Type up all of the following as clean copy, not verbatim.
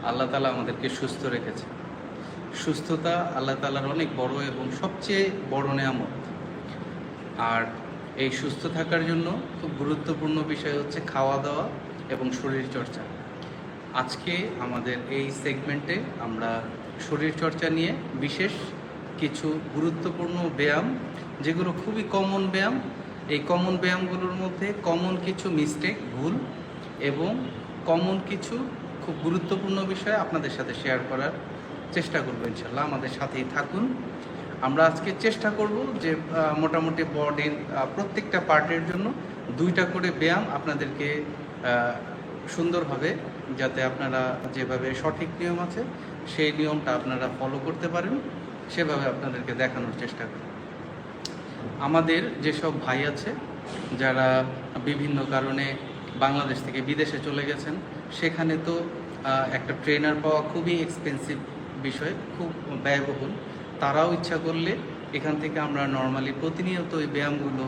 আল্লাহ তাআলা আমাদেরকে সুস্থ রেখেছে। সুস্থতা আল্লাহ তাআলার অনেক বড় এবং সবচেয়ে বড় নেয়ামত। আর এই সুস্থ থাকার জন্য খুব গুরুত্বপূর্ণ বিষয় হচ্ছে খাওয়া দাওয়া এবং শরীরচর্চা। আজকে আমাদের এই সেগমেন্টে আমরা শরীরচর্চা নিয়ে বিশেষ কিছু গুরুত্বপূর্ণ ব্যায়াম, যেগুলো খুবই কমন ব্যায়াম, এই কমন ব্যায়ামগুলোর মধ্যে কমন কিছু মিস্টেক, ভুল এবং কমন কিছু খুব গুরুত্বপূর্ণ বিষয় আপনাদের সাথে শেয়ার করার চেষ্টা করবো। ইনশাল্লাহ আমাদের সাথেই থাকুন। আমরা আজকে চেষ্টা করব যে মোটামুটি বডির প্রত্যেকটা পার্টের জন্য 2টা করে ব্যায়াম আপনাদেরকে সুন্দরভাবে, যাতে আপনারা যেভাবে সঠিক নিয়ম আছে সেই নিয়মটা আপনারা ফলো করতে পারেন, সেভাবে আপনাদেরকে দেখানোর চেষ্টা করি। আমাদের যেসব ভাই আছে যারা বিভিন্ন কারণে বাংলাদেশ থেকে বিদেশে চলে গেছেন, সেখানে তো একটা ট্রেনার পাওয়া খুবই এক্সপেন্সিভ বিষয়, খুব ব্যয়বহুল। তারাও ইচ্ছা করলে এখান থেকে আমরা নর্মালি প্রতিনিয়ত এই ব্যায়ামগুলো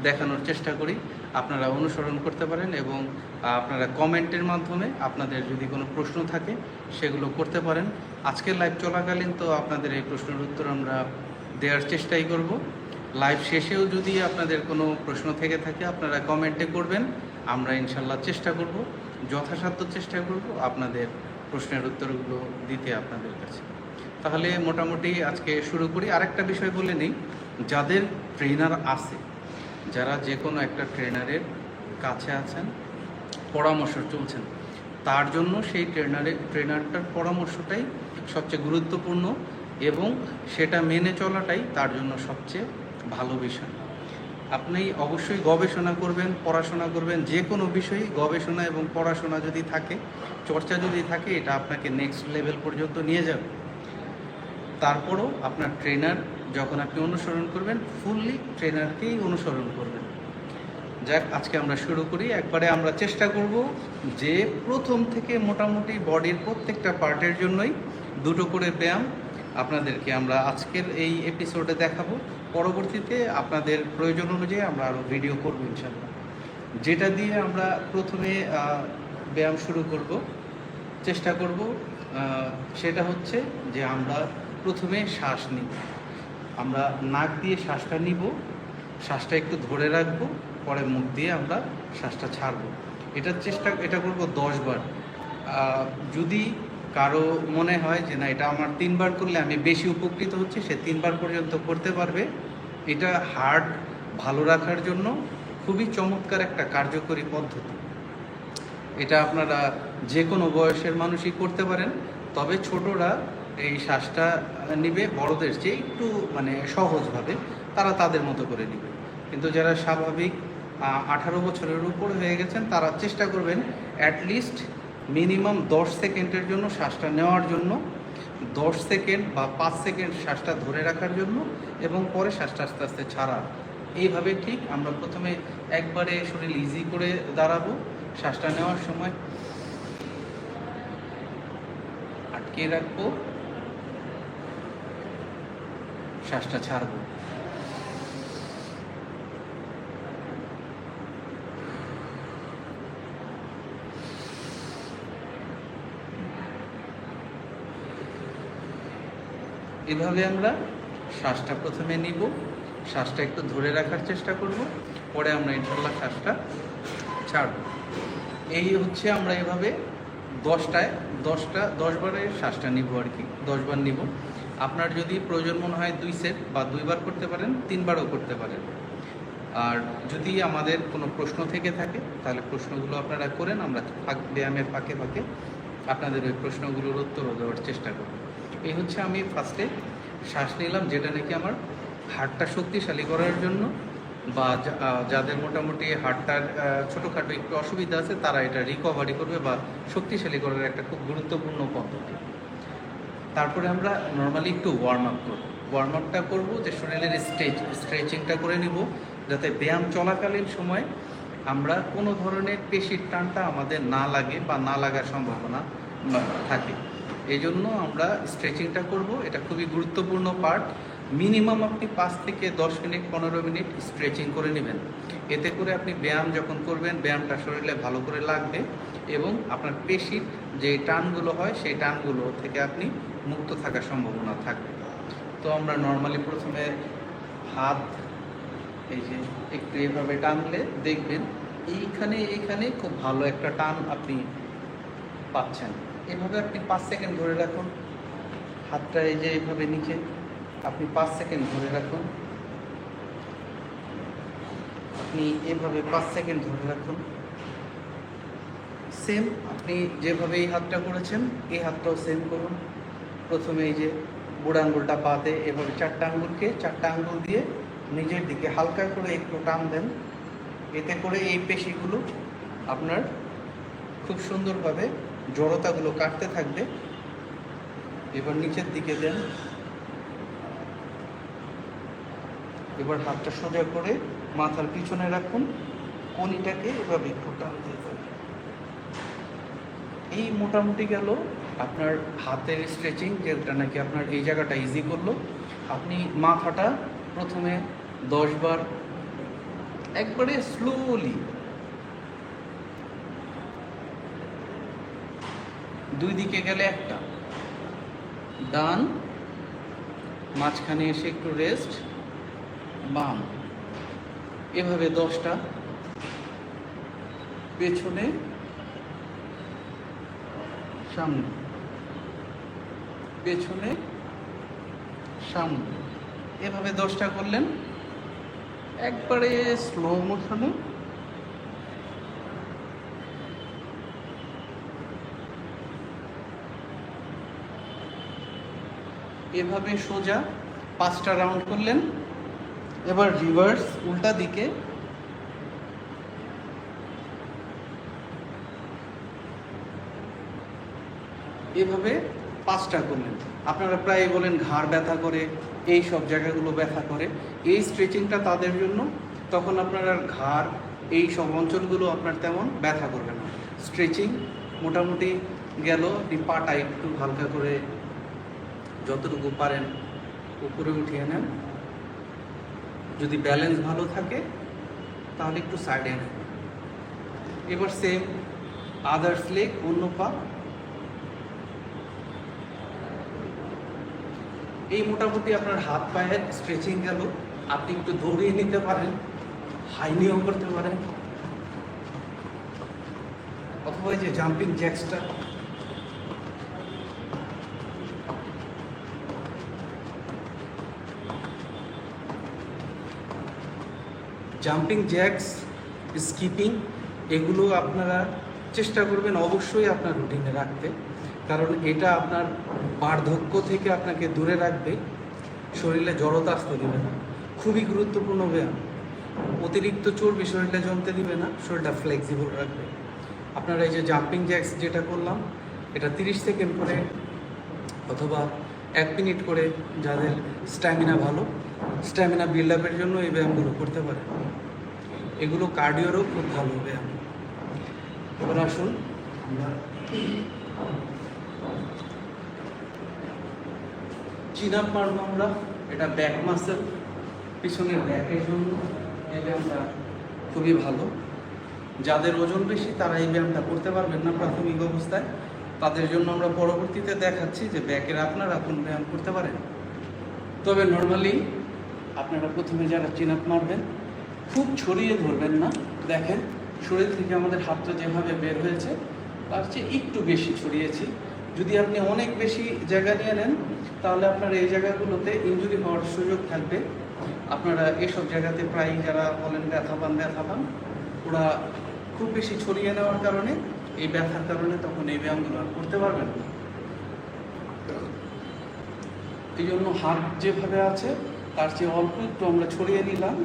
দেখানোর চেষ্টা করি, আপনারা অনুসরণ করতে পারেন এবং আপনারা কমেন্টের মাধ্যমে আপনাদের যদি কোনো প্রশ্ন থাকে সেগুলো করতে পারেন। আজকের লাইভ চলাকালীন তো আপনাদের এই প্রশ্নের উত্তর আমরা দেওয়ার চেষ্টাই করব। লাইভ শেষেও যদি আপনাদের কোনো প্রশ্ন থেকে থাকে আপনারা কমেন্টে করবেন, আমরা ইনশাল্লাহ চেষ্টা করব, যথাসাধ্য চেষ্টা করব আপনাদের প্রশ্নের উত্তরগুলো দিতে আপনাদের কাছে। তাহলে মোটামুটি আজকে শুরু করি। আরেকটা বিষয় বলে নিই, যাদের ট্রেনার আছে, যারা যে কোনো একটা ট্রেনারের কাছে আছেন, পরামর্শ চলছেন, তার জন্য সেই ট্রেনারটার পরামর্শটাই সবচেয়ে গুরুত্বপূর্ণ এবং সেটা মেনে চলাটাই তার জন্য সবচেয়ে ভালো বিষয়। আপনি অবশ্যই গবেষণা করবেন, পড়াশোনা করবেন, যে কোনো বিষয়ে গবেষণা এবং পড়াশোনা যদি থাকে, চর্চা যদি থাকে, এটা আপনাকে নেক্সট লেভেল পর্যন্ত নিয়ে যাবে। তারপরও আপনার ট্রেনার যখন আপনি অনুসরণ করবেন, ফুললি ট্রেনারকেই অনুসরণ করবেন। যাক, আজকে আমরা শুরু করি। একবারে আমরা চেষ্টা করব যে প্রথম থেকে মোটামুটি বডির প্রত্যেকটা পার্টের জন্যই 2টো করে ব্যায়াম আপনাদেরকে আমরা আজকের এই এপিসোডে দেখাবো। পরবর্তীতে আপনাদের প্রয়োজন অনুযায়ী আমরা আরও ভিডিও করব ইনশাল্লাহ। যেটা দিয়ে আমরা প্রথমে ব্যায়াম শুরু করব, চেষ্টা করব, সেটা হচ্ছে যে আমরা প্রথমে শ্বাস নিব। আমরা নাক দিয়ে শ্বাসটা নিব, শ্বাসটা একটু ধরে রাখবো, পরে মুখ দিয়ে আমরা শ্বাসটা ছাড়বো। এটা করব 10 বার। যদি কারো মনে হয় যে না, এটা আমার 3 বার করলে আমি বেশি উপকৃত হচ্ছি, সে 3 বার পর্যন্ত করতে পারবে। এটা হার্ট ভালো রাখার জন্য খুবই চমৎকার একটা কার্যকরী পদ্ধতি। এটা আপনারা যে কোনো বয়সের মানুষই করতে পারেন, তবে ছোটরা এই শ্বাসটা নিবে বড়দের চেয়ে একটু সহজভাবে, তারা তাদের মতো করে নেবে। কিন্তু যারা স্বাভাবিক 18 বছরের উপর হয়ে গেছেন, তারা চেষ্টা করবেন অ্যাটলিস্ট মিনিমাম 10 সেকেন্ডের জন্য শ্বাসটা নেওয়ার জন্য, 10 সেকেন্ড বা 5 সেকেন্ড শ্বাসটা ধরে রাখার জন্য এবং পরে শ্বাসটা আস্তে আস্তে ছাড়া। এইভাবে ঠিক আমরা প্রথমে একবারে শরীর ইজি করে দাঁড়াবো, শ্বাসটা নেওয়ার সময় আটকে রাখবো, শ্বাসটা ছাড়বো। এভাবে আমরা শ্বাসটা প্রথমে নিব, শ্বাসটা একটু ধরে রাখার চেষ্টা করব, পরে আমরা ইনশাল্লাহ শ্বাসটা ছাড়ব। এই হচ্ছে আমরা এভাবে 10 বারে শ্বাসটা নিব আর কি, 10 বার নিব। আপনার যদি প্রয়োজন মনে হয় 2 সেট বা 2 বার করতে পারেন, 3 বারও করতে পারেন। আর যদি আমাদের কোনো প্রশ্ন থেকে থাকে তাহলে প্রশ্নগুলো আপনারা করেন, আমরা ব্যায়ামের ফাঁকে ফাঁকে আপনাদের ওই প্রশ্নগুলোর উত্তরও দেওয়ার চেষ্টা করব। এই হচ্ছে আমি ফার্স্টে শ্বাস নিলাম, যেটা নাকি আমার হার্টটা শক্তিশালী করার জন্য, বা যাদের মোটামুটি হার্টটার ছোটোখাটো একটু অসুবিধা আছে, তারা এটা রিকভারি করবে বা শক্তিশালী করার একটা খুব গুরুত্বপূর্ণ পদ্ধতি। তারপরে আমরা নর্মালি একটু ওয়ার্ম আপটা করবো, যে শরীরের স্ট্রেচিংটা করে নিব, যাতে ব্যায়াম চলাকালীন সময় আমরা কোনো ধরনের পেশির টানটা আমাদের না লাগে বা না লাগার সম্ভাবনা থাকে। এই জন্য আমরা স্ট্রেচিংটা করব, এটা খুবই গুরুত্বপূর্ণ পার্ট। মিনিমাম আপনি 5 থেকে 10 মিনিট 15 মিনিট স্ট্রেচিং করে নেবেন। এতে করে আপনি ব্যায়াম যখন করবেন, ব্যায়ামটা শরীরে ভালো করে লাগবে এবং আপনার পেশির যে টানগুলো হয় সেই টানগুলো থেকে আপনি মুক্ত থাকার সম্ভাবনা থাকবে। তো আমরা নর্মালি প্রথমে হাত এই যে একটু এভাবে টানলে দেখবেন এইখানে খুব ভালো একটা টান আপনি পাচ্ছেন। এভাবে আপনি 5 সেকেন্ড ধরে রাখুন। হাতটা এই যে এইভাবে নিচে আপনি 5 সেকেন্ড ধরে রাখুন। আপনি এভাবে 5 সেকেন্ড ধরে রাখুন। সেম আপনি যেভাবে এই হাতটা করেছেন এই হাতটাও সেম করুন। প্রথমে এই যে বুড়ো আঙ্গুলটা পাতে এভাবে 4টা আঙ্গুল দিয়ে নিজের দিকে হালকা করে একটু টান দেন। এতে করে এই পেশিগুলো আপনার খুব সুন্দরভাবে জড়তাগুলো কাটতে থাকবে। এবার নিচের দিকে দেন। এবার হাতটা সোজা করে মাথার পিছনে রাখুন, কনিটাকে এভাবে একটু টান দিয়ে দেন। এই মোটামুটি গেল আপনার হাতের স্ট্রেচিং, যেটা নাকি আপনার এই জায়গাটা ইজি করলো। আপনি মাথাটা প্রথমে 10 বার একবারে স্লোলি 2 দিকে গেলে একটা, ডান, মাঝখানে এসে একটু রেস্ট, বাম, এভাবে 10টা, পেছনে, সামনে, পেছনে, সামনে, এভাবে 10টা করলেন একবারে স্লো মোশনে। এভাবে সোজা 5টা রাউন্ড করলেন। এবার রিভার্স উল্টা দিকে এভাবে 5টা করলেন। আপনারা প্রায় বলেন ঘাড় ব্যথা করে, এই সব জায়গাগুলো ব্যথা করে। এই স্ট্রেচিংটা তাদের জন্য, তখন আপনার আর ঘাড় এই সব অঞ্চলগুলো আপনার তেমন ব্যথা করবে না। স্ট্রেচিং মোটামুটি গেল। আপনি পাটা একটু হালকা করে যতটুকু পারেন উপরে উঠিয়ে নেন। যদি ব্যালেন্স ভালো থাকে তাহলে একটু সাইডে নেন। এবার সেম আদার্স লেগ, অন্য পা। এই মোটামুটি আপনার হাত পায়ের স্ট্রেচিং গেল। আপনি একটু দৌড়িয়ে নিতে পারেন, হাই নিয়েও করতে পারেন, অথবা এই যে জাম্পিং জ্যাক্সটা, জাম্পিং জ্যাক্স, স্কিপিং, এগুলো আপনারা চেষ্টা করবেন অবশ্যই আপনার রুটিনে রাখতে, কারণ এটা আপনার বার্ধক্য থেকে আপনাকে দূরে রাখবে, শরীরে জড়তা আসতে দিবে না। খুবই গুরুত্বপূর্ণ ব্যায়াম। অতিরিক্ত চর্বি শরীরে জমতে দিবে না, শরীরটা ফ্লেক্সিবল রাখবে। আপনারা এই যে জাম্পিং জ্যাক্স যেটা করলাম, এটা 30 সেকেন্ড করে অথবা 1 মিনিট করে, যাদের স্ট্যামিনা ভালো, স্ট্যামিনা বিল্ড আপের জন্য এই ব্যায়ামগুলো করতে পারে। এগুলো কার্ডিওরও খুব ভালো ব্যায়াম। এবার আসুন আমরা চিন আপ মারবো। আমরা এটা ব্যাক মাসেল, পিছনের ব্যাকের জন্য এই ব্যায়ামটা খুবই ভালো। যাদের ওজন বেশি তারা এই ব্যায়ামটা করতে পারবেন না প্রাথমিক অবস্থায়, তাদের জন্য আমরা পরবর্তীতে দেখাচ্ছি যে ব্যাকের আপনারা কোন ব্যায়াম করতে পারেন। তবে নর্মালি আপনারা প্রথমে যারা চিন আপ মারবেন খুব ছড়িয়ে ধরবেন না। দেখেন শরীর থেকে আমাদের হাতটা যেভাবে বের হয়েছে তার চেয়ে একটু বেশি ছড়িয়েছি। যদি আপনি অনেক বেশি জায়গা নিয়ে নেন তাহলে আপনার এই জায়গাগুলোতে ইনজুরি হওয়ার সুযোগ থাকবে। আপনারা এসব জায়গাতে প্রায় যারা বলেন ব্যথা পান, ওরা খুব বেশি ছড়িয়ে নেওয়ার কারণে, এই ব্যথার কারণে তখন এই ব্যায়ামগুলো আর করতে পারবেন না। এই জন্য হাত যেভাবে আছে তার চেয়ে অল্প একটু আমরা ছড়িয়ে নিলাম।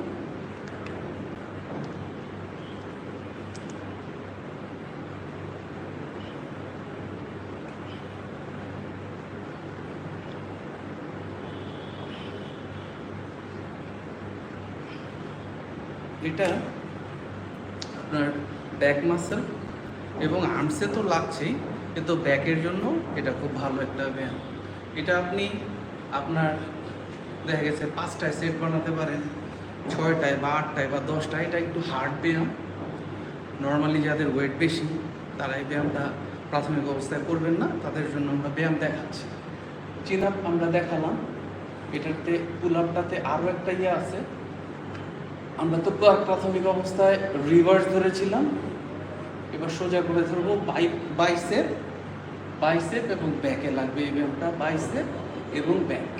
এটা আপনার ব্যাক মাসেল এবং আর্মসে তো লাগছেই, কিন্তু ব্যাকের জন্য এটা খুব ভালো একটা ব্যায়াম। এটা আপনি আপনার দেখা গেছে 5টায় সেট বানাতে পারেন, 6টায় বা 8টায় বা 10টায়। এটা একটু হার্ড ব্যায়াম। নর্মালি যাদের ওয়েট বেশি তারা এই ব্যায়ামটা প্রাথমিক অবস্থায় করবেন না, তাদের জন্য আমরা ব্যায়াম দেখাচ্ছি। চিন আপ আমরা দেখালাম, এটাতে পুল আপটাতে আরও একটা ইয়ে আছে। আমরা তো প্রাথমিক অবস্থায় রিভার্স ধরেছিলাম, এবার সোজা করে ধরবো বাইসেপ বাইসেপ এবং ব্যাকে লাগবে এই ব্যায়ামটা, বাইসেপ এবং ব্যাক।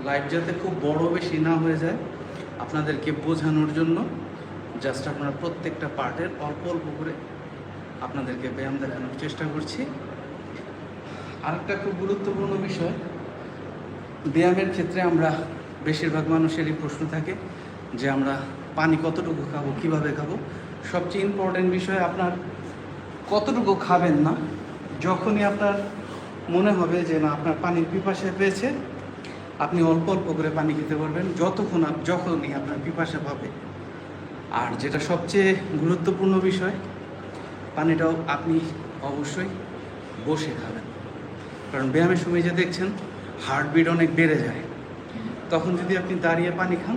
লাইভ যাতে খুব বড় বেশি না হয়ে যায়, আপনাদেরকে বোঝানোর জন্য জাস্ট আপনারা প্রত্যেকটা পার্টের অল্প অল্প করে আপনাদেরকে ব্যায়াম দেখানোর চেষ্টা করছি। আরেকটা খুব গুরুত্বপূর্ণ বিষয়, ব্যায়ামের ক্ষেত্রে আমরা বেশিরভাগ মানুষেরই প্রশ্ন থাকে যে আমরা পানি কতটুকু খাবো, কিভাবে খাবো। সবচেয়ে ইম্পর্টেন্ট বিষয় আপনার কতটুকু খাবেন না, যখনই আপনার মনে হবে যে না আপনার পানির পিপাসা পেয়েছে, আপনি অল্প অল্প করে পানি খেতে পারবেন যখনই আপনার পিপাসা পাবে। আর যেটা সবচেয়ে গুরুত্বপূর্ণ বিষয়, পানিটাও আপনি অবশ্যই বসে খাবেন, কারণ ব্যায়ামের সময় যে দেখছেন হার্টবিট অনেক বেড়ে যায়, তখন যদি আপনি দাঁড়িয়ে পানি খান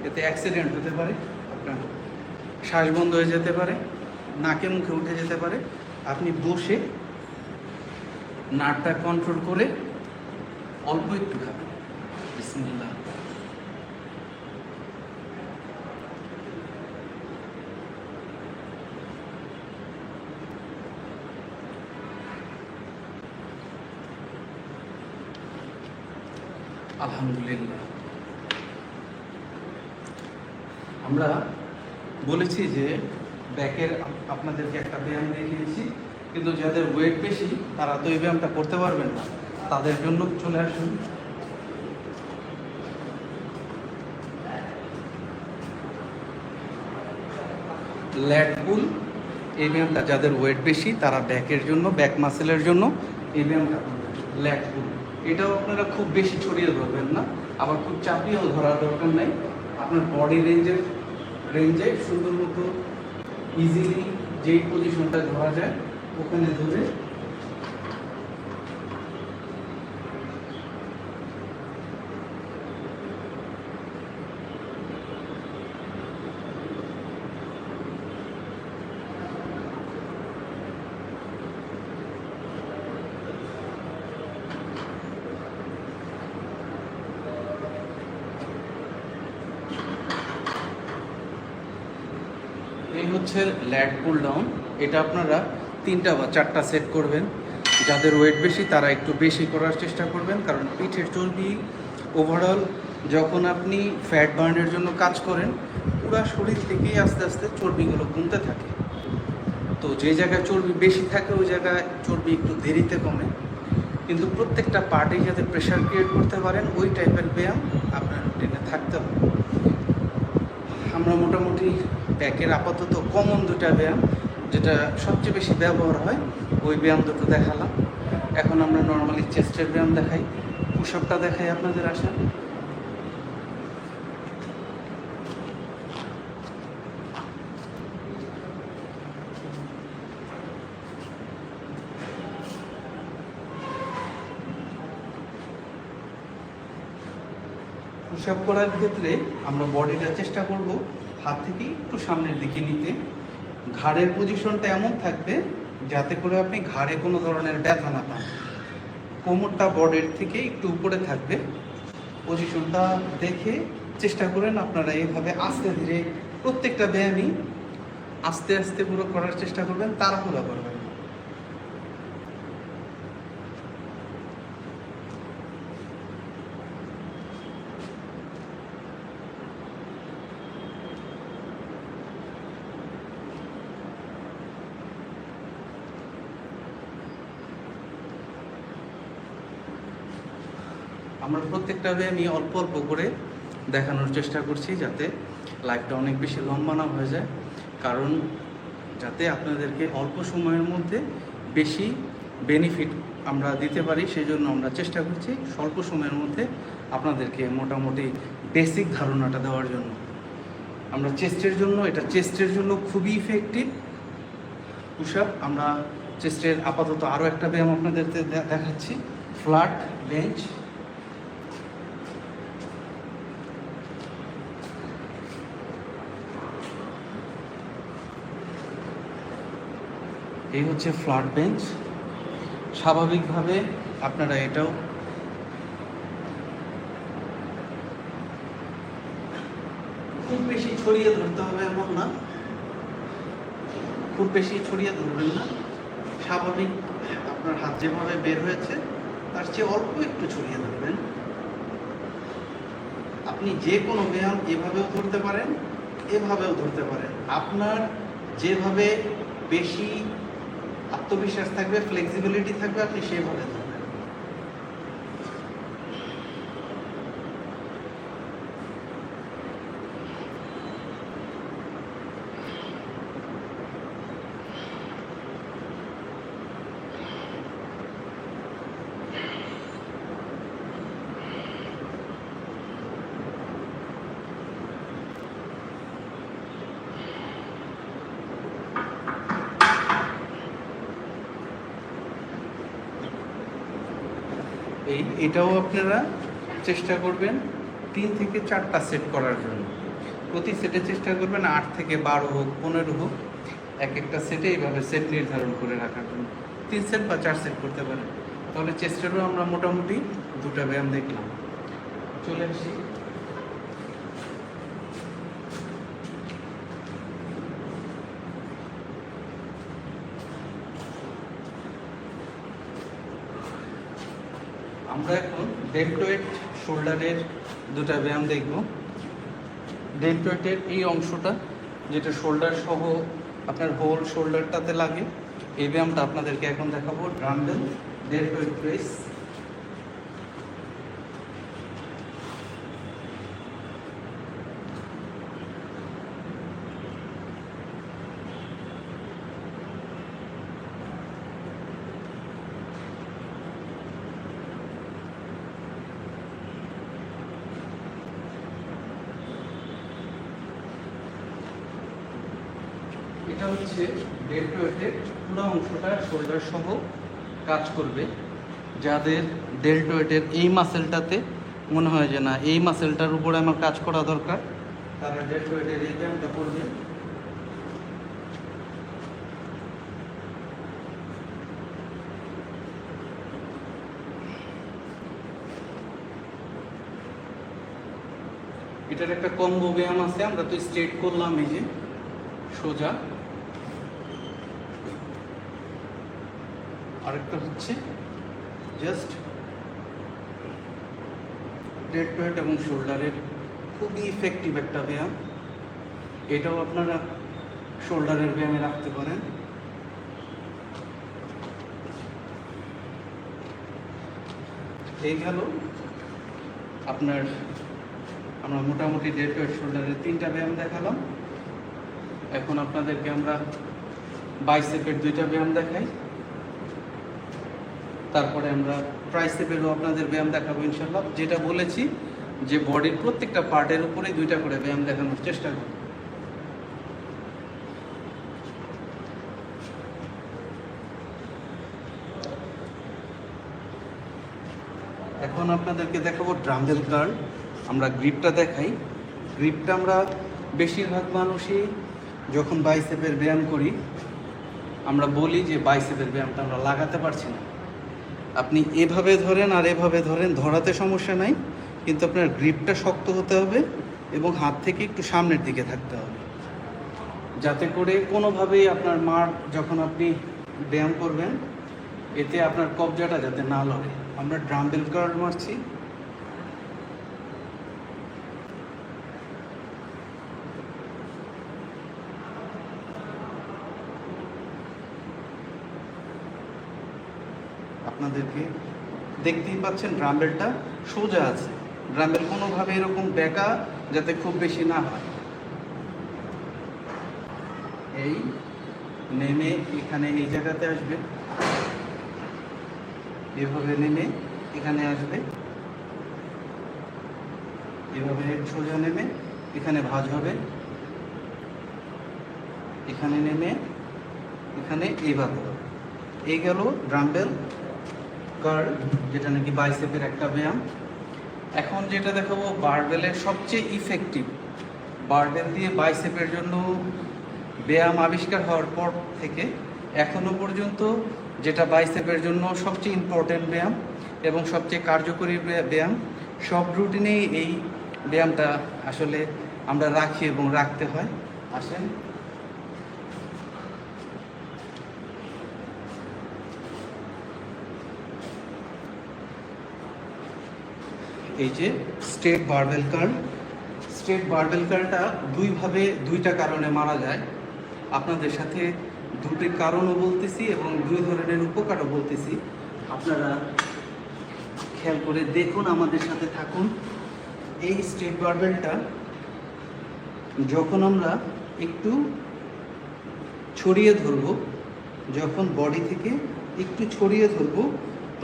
এতে অ্যাক্সিডেন্ট হতে পারে, আপনার শ্বাস বন্ধ হয়ে যেতে পারে, নাকে মুখে উঠে যেতে পারে। আপনি বসে নাড়টা কন্ট্রোল করে অল্প একটু খাবেন। বিসমিল্লাহ। আলহামদুলিল্লাহ। আমরা বলেছি যে ব্যাকের আপনাদেরকে একটা ব্যায়াম দেখিয়েছি, কিন্তু যাদের ওয়েট বেশি তারা তো এই ব্যায়ামটা করতে পারবেন না, তাদের জন্য চলে আসুন। ল্যাট পুল, এই ব্যায়ামটা যাদের ওয়েট বেশি তারা ব্যাকের জন্য, ব্যাক মাসেলের জন্য এই ব্যায়ামটা করবেন, ল্যাট পুল। এটাও আপনারা খুব বেশি ছড়িয়ে ধরবেন না, আবার খুব চাপিয়েও ধরার দরকার নেই। আপনার বডি রেঞ্জে সুন্দর মতো ইজিলি যেই পজিশনটা ধরা যায় ওখানে ধরে এই হচ্ছে ল্যাট পুল ডাউন। এটা আপনারা 3টা বা 4টা সেট করবেন। যাদের ওয়েট বেশি তারা একটু বেশি করার চেষ্টা করবেন, কারণ পিঠের চর্বি ওভারঅল যখন আপনি ফ্যাট বার্নের জন্য কাজ করেন, পুরো শরীর থেকেই আস্তে আস্তে চর্বিগুলো কমতে থাকে। তো যে জায়গায় চর্বি বেশি থাকে ওই জায়গায় চর্বি একটু দেরিতে কমে, কিন্তু প্রত্যেকটা পার্টেই যাতে প্রেশার ক্রিয়েট করতে পারেন ওই টাইপের ব্যায়াম আপনার রুটিনে থাকতে হবে। আমরা মোটামুটি ব্যাকের আপাতত কমন 2টা ব্যায়াম, যেটা সবচেয়ে বেশি ব্যবহার হয়, ওই ব্যায়াম দুটো দেখালাম। এখন আমরা নর্মালি চেস্টের ব্যায়াম দেখাই, পুশ আপটা দেখাই আপনাদের। আসেন। পুশ আপ করার ক্ষেত্রে আমরা বডিটা চেষ্টা করব হাত থেকে একটু সামনের দিকে নিতে। ঘাড়ের পজিশনটা এমন থাকবে যাতে করে আপনি ঘাড়ে কোনো ধরনের ব্যথা না পান। কোমরটা বডির থেকে একটু উপরে থাকবে। পজিশনটা দেখে চেষ্টা করেন আপনারা এইভাবে আস্তে ধীরে প্রত্যেকটা ব্যায়ামই আস্তে আস্তে পুরো করার চেষ্টা করবেন, তাড়াহুড়া করবেন। আমরা প্রত্যেকটা ব্যায়ামই অল্প অল্প করে দেখানোর চেষ্টা করছি, যাতে লাইফটা অনেক বেশি লম্বা না হয়ে যায়, কারণ যাতে আপনাদেরকে অল্প সময়ের মধ্যে বেশি বেনিফিট আমরা দিতে পারি, সেই জন্য আমরা চেষ্টা করছি স্বল্প সময়ের মধ্যে আপনাদেরকে মোটামুটি বেসিক ধারণাটা দেওয়ার জন্য। আমরা চেস্টের জন্য, এটা চেস্টের জন্য খুবই ইফেক্টিভ পুশ আপ। আমরা চেস্টের আপাতত আরও একটা ব্যায়াম আপনাদের দেখাচ্ছি, ফ্ল্যাট বেঞ্চ। এই হচ্ছে ফ্ল্যাট বেঞ্চ। স্বাভাবিকভাবে আপনারা এটাও খুব বেশি ছড়িয়ে ধরতে হবে এমন না, খুব বেশি ছড়িয়ে ধরবেন না, স্বাভাবিক আপনার হাত যেভাবে বের হয়েছে তার চেয়ে অল্প একটু ছড়িয়ে ধরবেন। আপনি যে কোনো ব্যায়াম এভাবেও ধরতে পারেন, এভাবেও ধরতে পারেন। আপনার যেভাবে বেশি আত্মবিশ্বাস থাকবে, ফ্লেক্সিবিলিটি থাকবে, আপনি সেভাবে ধরবেন। এটাও আপনারা চেষ্টা করবেন 3 থেকে 4টা সেট করার জন্য। প্রতি সেটে চেষ্টা করবেন 8 থেকে 12 হোক, 15 হোক, এক একটা সেটে এইভাবে সেট নির্ধারণ করে রাখার জন্য 3 সেট বা 4 সেট করতে পারেন। তাহলে চেস্টেরও আমরা মোটামুটি 2টা ব্যায়াম দেখলাম। চলে আসি আমরা এখন ডেল্টয়েড শোল্ডারের 2টা ব্যায়াম দেখব। ডেল্টয়েডের এই অংশটা যেটা শোল্ডার সহ আপনার হোল শোল্ডারটাতে লাগে, এই ব্যায়ামটা আপনাদেরকে এখন দেখাবো। Dumbbell deltoid press. এটা হচ্ছে ডেল্টয়েডের পুরো অংশটা শোল্ডার সহ কাজ করবে। যাদের ডেল্টয়েডের এই মাসেলটাতে মনে হয় যে না, এই মাসেলটার উপরে আমার কাজ করা দরকার, তারা ডেল্টয়েডের এই ব্যায়ামটা করবে। এটার একটা কম্বো ব্যায়াম আছে, আমরা তো স্ট্রেট করলাম এই যে সোজা। আরেকটা হচ্ছে জাস্ট ডেল্টয়েড এবং শোল্ডারের খুবই ইফেক্টিভ একটা ব্যায়াম। এটাও আপনারা শোল্ডারের ব্যায়ামে রাখতে পারেন। এই গেল আপনার, আমরা মোটামুটি ডেল্টয়েড শোল্ডারের 3টা ব্যায়াম দেখালাম। এখন আপনাদেরকে আমরা বাইসেপের 2টা ব্যায়াম দেখাই, তারপরে আমরা ট্রাইসেপেরও আপনাদের ব্যায়াম দেখাবো ইনশাল্লাহ। যেটা বলেছি যে বডির প্রত্যেকটা পার্টের উপরে 2টা করে ব্যায়াম দেখানোর চেষ্টা করব। এখন আপনাদেরকে দেখাবো ডাম্বেল কার্ল। আমরা গ্রিপটা দেখাই। গ্রিপটা আমরা বেশিরভাগ মানুষই যখন বাইসেপের ব্যায়াম করি আমরা বলি যে বাইসেপের ব্যায়ামটা আমরা লাগাতে পারছি না। আপনি এভাবে ধরেন আর এভাবে ধরেন, ধরাতে সমস্যা নাই, কিন্তু আপনার গ্রিপটা শক্ত হতে হবে এবং হাত থেকে একটু সামনের দিকে থাকতে হবে, যাতে করে কোনোভাবেই আপনার মার যখন আপনি ব্যায়াম করবেন এতে আপনার কবজাটা যাতে না লড়ে। আমরা ডাম্বেল কার্ল মারছি। আপনাদেরকে দেখতেই পাচ্ছেন ডাম্বেলটা সোজা আছে, ডাম্বেল কোনোভাবে এরকম বেঁকা যাতে খুব বেশি না হয়। এই নেমে এখানে এই জায়গাতে আসবে, এভাবে নেমে এখানে আসবে, এভাবে সোজা নেমে এখানে ভাঁজ হবে, এখানে নেমে এখানে এইভাবে হবে। এই গেল ডাম্বেল কার্ল, যেটা নাকি বাইসেপের একটা ব্যায়াম। এখন যেটা দেখাবো বারবেলের সবচেয়ে ইফেক্টিভ, বারবেল দিয়ে বাইসেপের জন্য ব্যায়াম আবিষ্কার হওয়ার পর থেকে এখনো পর্যন্ত যেটা বাইসেপের জন্য সবচেয়ে ইম্পর্টেন্ট ব্যায়াম এবং সবচেয়ে কার্যকরী ব্যায়াম, সব রুটিনেই এই ব্যায়ামটা আসলে আমরা রাখি এবং রাখতে হয়। আসেন, এই যে straight barbell curl. Straight barbell কার্লটা দুইটা কারণে মারা যায়। আপনাদের সাথে দুটি কারণও বলতেছি এবং দুই ধরনের উপকারও বলতেছি, আপনারা খেয়াল করে দেখুন, আমাদের সাথে থাকুন। এই স্ট্রেট বারবেলটা যখন আমরা একটু ছড়িয়ে ধরব, যখন বডি থেকে একটু ছড়িয়ে ধরব,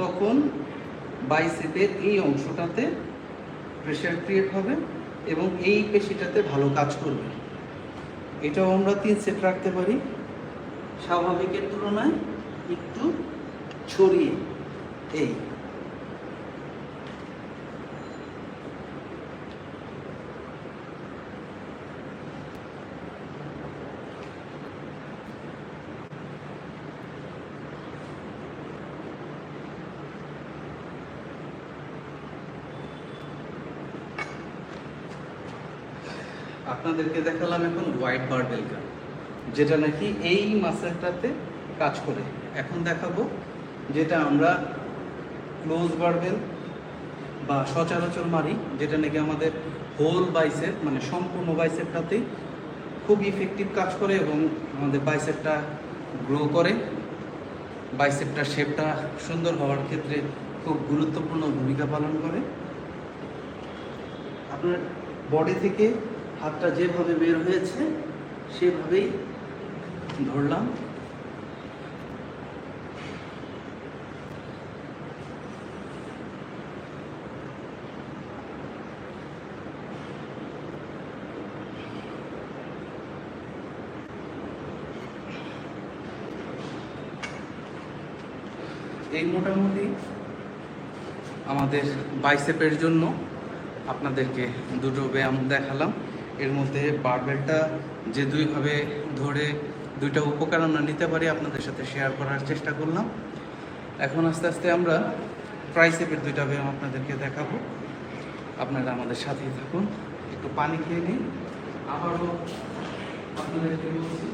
তখন বাইসেপের এই অংশটাতে প্রেশার ক্রিয়েট হবে এবং এই পেশিটাতে ভালো কাজ করবে। এটাও আমরা 3 সেট রাখতে পারি, স্বাভাবিকের তুলনায় একটু ছড়িয়ে। এই আপনাদেরকে দেখালাম এখন হোয়াইট বারবেল কার্ল, যেটা নাকি এই মাসেলটাতে কাজ করে। এখন দেখাবো যেটা আমরা ক্লোজ বারবেল বা সচরাচর মারি, যেটা নাকি আমাদের হোল বাইসেপ মানে সম্পূর্ণ বাইসেপটাতেই খুব ইফেক্টিভ কাজ করে এবং আমাদের বাইসেপটা গ্রো করে, বাইসেপটার শেপটা সুন্দর হওয়ার ক্ষেত্রে খুব গুরুত্বপূর্ণ ভূমিকা পালন করে। আপনার বডি থেকে হাতটা যেভাবে বের হয়েছে সেভাবেই ধরলাম। এই মোটামুটি আমাদের বাইসেপের জন্য আপনাদেরকে দুটো ব্যায়াম দেখালাম। এর মধ্যে বারবেলটা যে দুইভাবে ধরে দুইটা উপকার আমরা নিতে পারি আপনাদের সাথে শেয়ার করার চেষ্টা করলাম। এখন আস্তে আস্তে আমরা ট্রাইসেপের দুইটা ব্যায়াম আপনাদেরকে দেখাবো, আপনারা আমাদের সাথেই থাকুন। একটু পানি খেয়ে নিই। আবারও আপনাদেরকে বলছি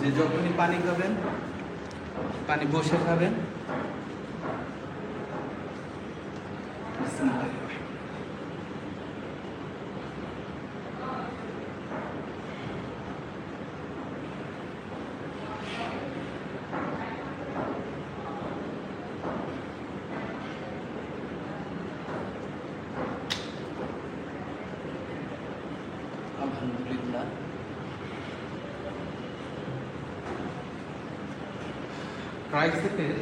যে যখনই পানি খাবেন, পানি বসে খাবেন। আলহামদুলিল্লাহ। ট্রাইসেপের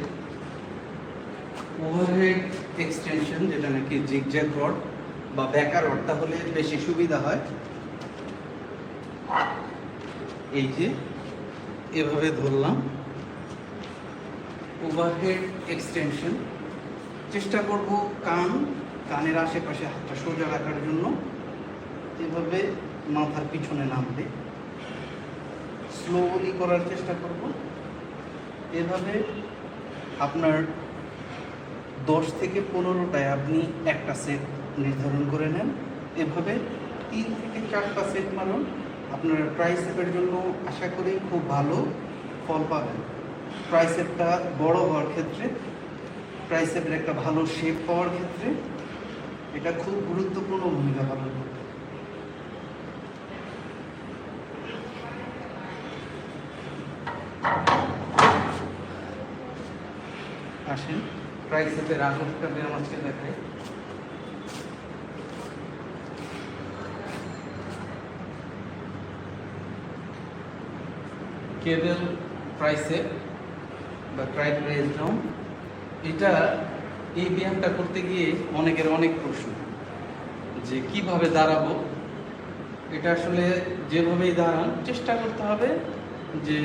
ওভারহেড এক্সটেনশন, যেটা নাকি জিগজ্যাগ রড বা ব্যাকা রডটা হলে বেশি সুবিধা হয়। এই যে এভাবে ধরলাম, ওভারহেড এক্সটেনশন। চেষ্টা করব কানের আশেপাশে হাতটা সোজা রাখার জন্য। এভাবে মাথার পিছনে নামবে, স্লোলি করার চেষ্টা করব। এভাবে আপনার 10 থেকে 15টায় আপনি একটা সেট নির্ধারণ করে নেন। এভাবে 3 থেকে 4টা সেট মারুন। আপনার ট্রাইসেপের জন্য আশা করি খুব ভালো ফল পাবেন। ট্রাইসেপটা বড় হওয়ার ক্ষেত্রে, ট্রাইসেপের একটা ভালো শেপ পাওয়ার ক্ষেত্রে এটা খুব গুরুত্বপূর্ণ ভূমিকা পালন করে। আসেন ট্রাইসেপের আরো একটা ব্যায়াম আজকে দেখাই। কেবেল ট্রাইসেপ বা ট্রাইপ রেজ ডাউন। এই ব্যায়ামটা করতে গিয়ে অনেকের অনেক প্রশ্ন যে কিভাবে দাঁড়াবো। এটা আসলে যেভাবেই দাঁড়ান চেষ্টা করতে হবে যে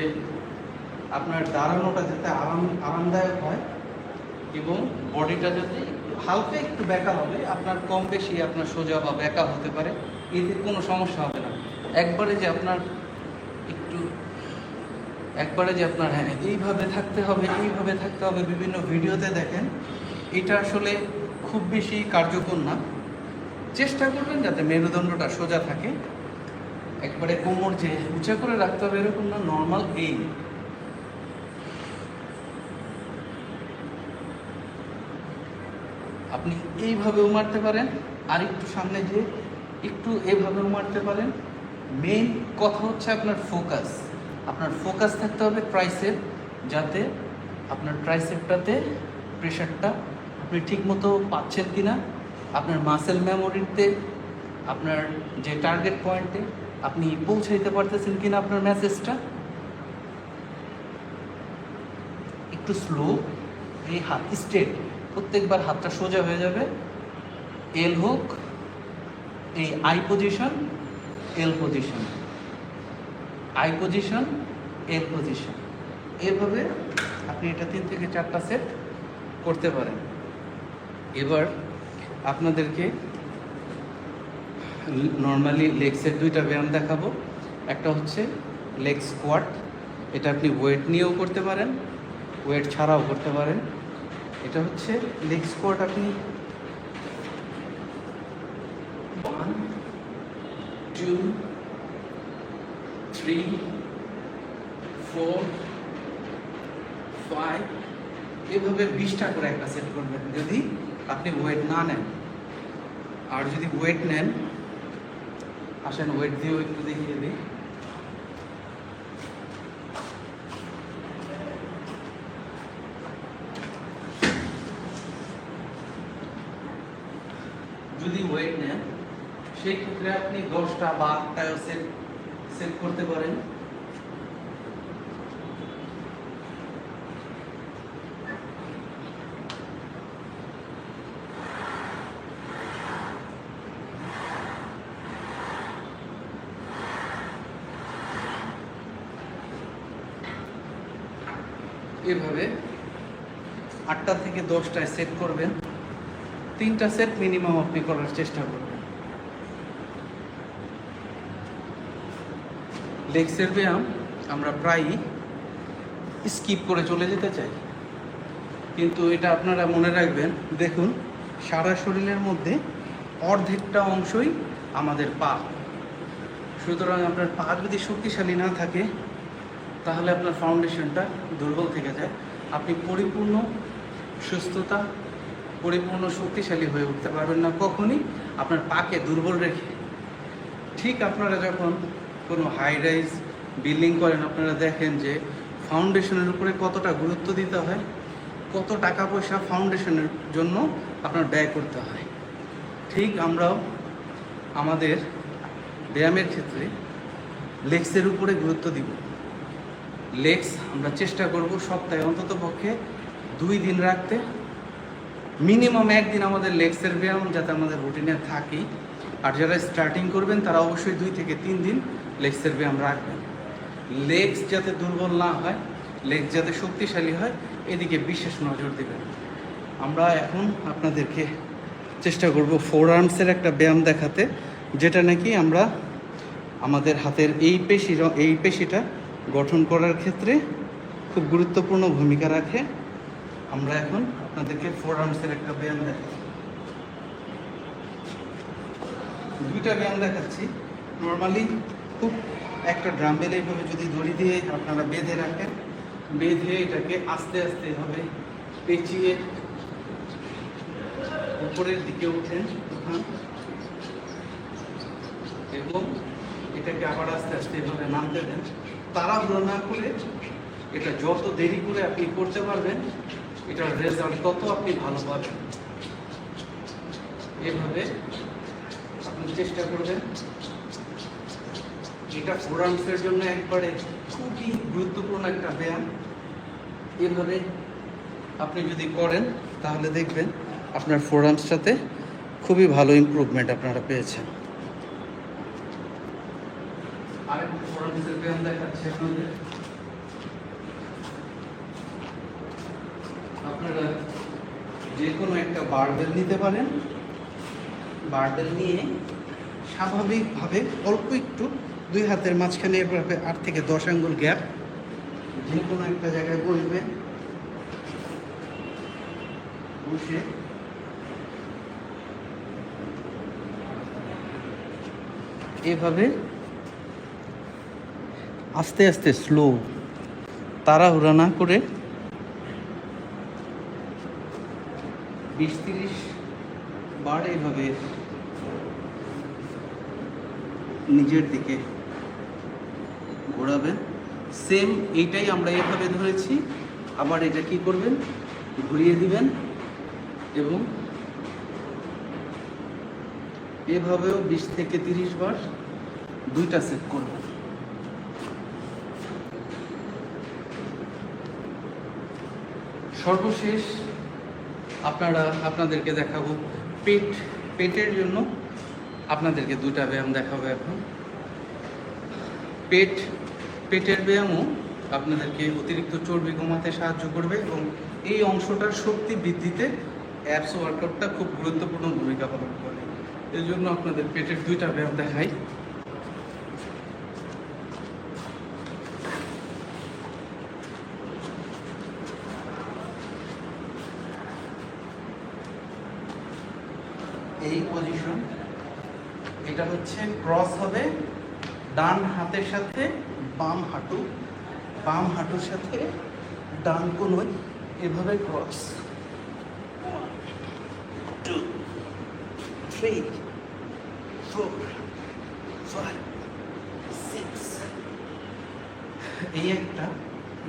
আপনার দাঁড়ানোটা যাতে আরামদায়ক হয় এবং বডিটা যাতে হালকা একটু ব্যাকা হবে, আপনার কম বেশি আপনার সোজা বা ব্যাকা হতে পারে, এতে কোনো সমস্যা হবে না। একবারে যে আপনার হ্যাঁ এইভাবে থাকতে হবে বিভিন্ন ভিডিওতে দেখেন, এটা আসলে খুব বেশি কার্যকর না। চেষ্টা করবেন যাতে মেরুদণ্ডটা সোজা থাকে, একবারে কোমর যে উঁচা করে রাখতে হবে এরকম না, নর্মাল এই আপনি এইভাবেও মারতে পারেন, আর একটু সামনে যে একটু এইভাবেও মারতে পারেন। মেইন কথা হচ্ছে আপনার ফোকাস থাকতে হবে ট্রাইসেপ, যাতে আপনার ট্রাইসেপটাতে প্রেশারটা আপনি ঠিকমতো পাচ্ছেন কিনা, আপনার মাসেল মেমোরিতে আপনার যে টার্গেট পয়েন্টে আপনি পৌঁছাইতে পারতেছেন কিনা আপনার মেসেজটা। একটু স্লো, এই হাত স্ট্রেট, প্রত্যেকবার হাতটা সোজা হয়ে যাবে। এল হোক, এই I position, L position, I position, L position, এভাবে আপনি এটা 3 থেকে 4টা সেট করতে পারেন। এবার আপনাদেরকে নর্মালি লেগসের 2টা ব্যায়াম দেখাবো। একটা হচ্ছে লেগ স্কোয়াট, এটা আপনি ওয়েট নিয়েও করতে পারেন, ওয়েট ছাড়াও করতে পারেন। এটা হচ্ছে লেগ স্কোয়াট, আপনি 1 2 3 4 5 এভাবে 20টা করে একটা সেট করবেন যদি আপনি ওয়েট না নেন। আর যদি ওয়েট নেন, আসেন ওয়েট দিয়েও একটু দেখিয়ে দিই। যদি ওয়েট নেন সেই ক্ষেত্রে আপনি 10টা বা 8টাও সেট করতে পারেন। এভাবে 8টা থেকে 10টায় সেট করবেন, 3টা সেট মিনিমাম আপনি করার চেষ্টা করবেন। লেগসের ব্যায়াম আমরা প্রায়ই স্কিপ করে চলে যেতে চাই, কিন্তু এটা আপনারা মনে রাখবেন। দেখুন, সারা শরীরের মধ্যে অর্ধেকটা অংশই আমাদের পা, সুতরাং আপনার পা যদি শক্তিশালী না থাকে তাহলে আপনার ফাউন্ডেশনটা দুর্বল থেকে যায়, আপনি পরিপূর্ণ সুস্থতা, পরিপূর্ণ শক্তিশালী হয়ে উঠতে পারবেন না কখনই আপনার পাকে দুর্বল রেখে। ঠিক আপনারা যখন কোনো হাই রাইজ বিল্ডিং করেন, আপনারা দেখেন যে ফাউন্ডেশনের উপরে কতটা গুরুত্ব দিতে হয়, কত টাকা পয়সা ফাউন্ডেশনের জন্য আপনার ব্যয় করতে হয়। ঠিক আমরাও আমাদের ব্যায়ামের ক্ষেত্রে লেগসের উপরে গুরুত্ব দিব। লেগস আমরা চেষ্টা করব সপ্তাহে অন্তত পক্ষে 2 দিন রাখতে, মিনিমাম 1 দিন আমাদের লেগসের ব্যায়াম যাতে আমাদের রুটিনে থাকি। আর যারা স্টার্টিং করবেন তারা অবশ্যই 2 থেকে 3 দিন লেগসের ব্যায়াম রাখবেন। লেগস যাতে দুর্বল না হয়, লেগস যাতে শক্তিশালী হয়, এদিকে বিশেষ নজর দেবেন। আমরা এখন আপনাদেরকে চেষ্টা করব ফোর আর্মসের একটা ব্যায়াম দেখাতে, যেটা নাকি আমরা আমাদের হাতের এই পেশিটা গঠন করার ক্ষেত্রে খুব গুরুত্বপূর্ণ ভূমিকা রাখে। আমরা এখন আপনাদেরকে ফোর আর্মসের একটা ব্যায়াম দেখাচ্ছি। 2টা ব্যায়াম দেখাচ্ছি। নর্মালি খুব একটা ড্রাম্বেল এইভাবে যদি দড়ি দিয়ে আপনারা বেঁধে রাখেন, বেঁধে এটাকে আস্তে আস্তে এভাবে পেঁচিয়ে উপরের দিকে উঠেন এবং এটাকে আবার আস্তে আস্তে এভাবে নামতে দেন। তাড়াহুড়ো না করে এটা যত দেরি করে আপনি করতে পারবেন, এটার রেজাল্ট তত আপনি ভালো পাবেন। এভাবে আপনি চেষ্টা করবেন। এটা ফোর আর্মসের জন্য একবারে খুবই গুরুত্বপূর্ণ একটা ব্যায়াম। এভাবে আপনি যদি করেন তাহলে দেখবেন আপনার ফোর আর্মসটাতে খুবই ভালো ইমপ্রুভমেন্ট আপনারা পেয়েছেন। আরেকটা ফোর আর্মসের ব্যায়াম দেখাচ্ছি আপনাদের। আপনারা যে কোনো একটা বারবেল নিতে পারেন। বারবেল নিয়ে স্বাভাবিকভাবে অল্প একটু 2 হাতের মাঝখানে এভাবে 8 থেকে 10 আঙ্গুল গ্যাপ, যে কোনো একটা জায়গায় বসবেন। বসে এভাবে আস্তে আস্তে স্লো, তাড়াহুড়া না করে 20-30 বার এভাবে নিজের দিকে ঘোরাবেন। সেম এইটাই আমরা এভাবে ধরেছি, আবার এটা কি করবেন, ঘুরিয়ে দিবেন এবং এভাবেও 20 থেকে 30 বার 2টা সেট করবেন। সর্বশেষ আপনাদেরকে দেখাবো পেটের জন্য আপনাদেরকে 2টা ব্যায়াম দেখাবো এখন। পেটের ব্যায়ামও আপনাদেরকে অতিরিক্ত চর্বি কমাতে সাহায্য করবে এবং এই অংশটার শক্তি বৃদ্ধিতে অ্যাপস ওয়ার্কআউটটা খুব গুরুত্বপূর্ণ ভূমিকা পালন করে। এই জন্য আপনাদের পেটের 2টা ব্যায়াম দেখাই। এই পজিশন, এটা হচ্ছে ক্রস হবে ডান হাতের সাথে বাম হাঁটুর সাথে ডান কোনোই এভাবে ক্রস। 1 2 3 4 5 6 এই একটা।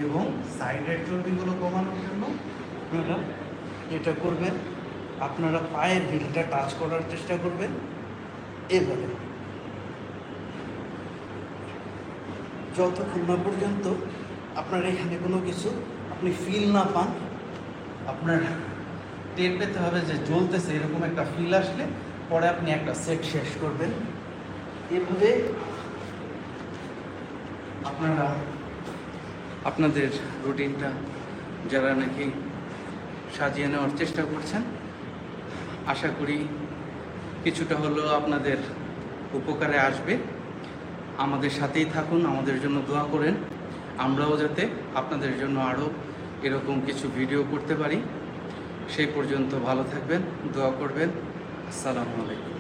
এবং সাইডের চর্বিগুলো কমানোর জন্য আপনারা এটা করবেন, আপনারা পায়ের হিলটা টাচ করার চেষ্টা করবেন এভাবে, যতক্ষণ না পর্যন্ত আপনার এখানে কোনো কিছু আপনি ফিল না পান। আপনার টের পেতে হবে যে জ্বলতেছে, এরকম একটা ফিল আসলে পরে আপনি একটা সেট শেষ করবেন। এভাবে আপনারা আপনাদের রুটিনটা যারা নাকি সাজিয়ে নেওয়ার চেষ্টা করছেন, আশা করি কিছুটা হলেও আপনাদের উপকারে আসবে। আমাদের সাথেই থাকুন, আমাদের জন্য দোয়া করেন, আমরাও যাতে আপনাদের জন্য আরও এরকম কিছু ভিডিও করতে পারি। সেই পর্যন্ত ভালো থাকবেন, দোয়া করবেন। আসসালামু আলাইকুম।